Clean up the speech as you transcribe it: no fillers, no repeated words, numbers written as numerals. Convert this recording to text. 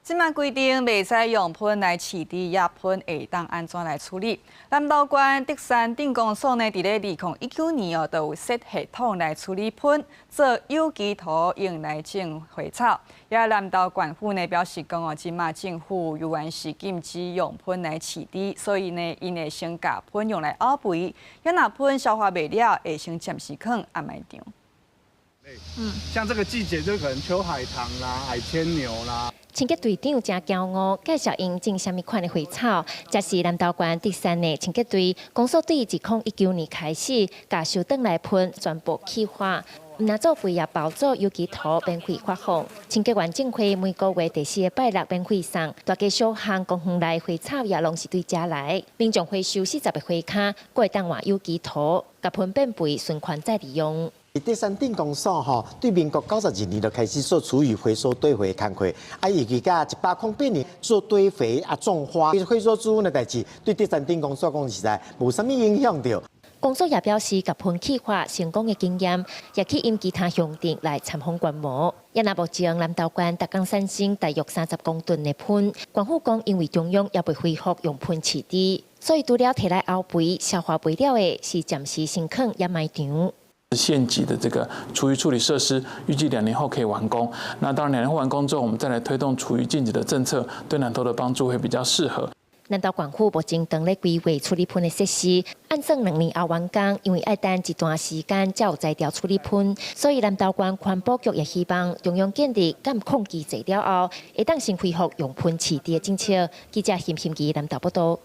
即卖规定袂使用喷来饲猪，也喷会当安怎来处理？南投县德山镇公所呢，伫咧2019年就有设系统来处理喷，做有机土用来种花草。也南投县府呢表示讲即卖政府由于是禁止用喷来饲猪，所以呢，因会先甲喷用来漚肥，若喷消化袂了，会先暂时放暗卖场。像这个季节就可能秋海棠啦、海牵牛啦。清洁队长真骄傲，介绍因种什么款的花草，这是南投县德山的清洁队公所对2019年开始，甲收灯来喷全部去化。唔拿做肥也包做有机土免费发放，清洁员正会每个月第4个拜六免费送，大家小巷公园内花草也拢是对家来，民众回收40个花卡，过会当换有机土，甲喷变肥循环再利用。德山镇公所吼，对民国92年就开始做厨余回收堆肥工课，尤其甲108年做堆肥种花，回收资源的代志，对德山镇公所讲实在无啥物影响着。公所也表示，甲喷气化成功的经验，也去因其他乡镇来参访观摩。也那目前南投县达江产生大约30公吨的喷，县府讲因为中央也未恢复用喷饲猪，所以除了摕来漚肥，消化不了的是暂时先放掩埋场。县级的这个厨余处理设施，预计2年后可以完工。那当然，2年后完工之后，我们再来推动厨余禁止的政策，对南投的帮助会比较适合。南投县府目前正咧规划处理喷的设施，按算2年后完工，因为要等一段时间才有材料处理喷，所以南投县环保局也希望中央建立监控机制了后，会当先恢复用喷饲猪的政策。记者辛基南投报道。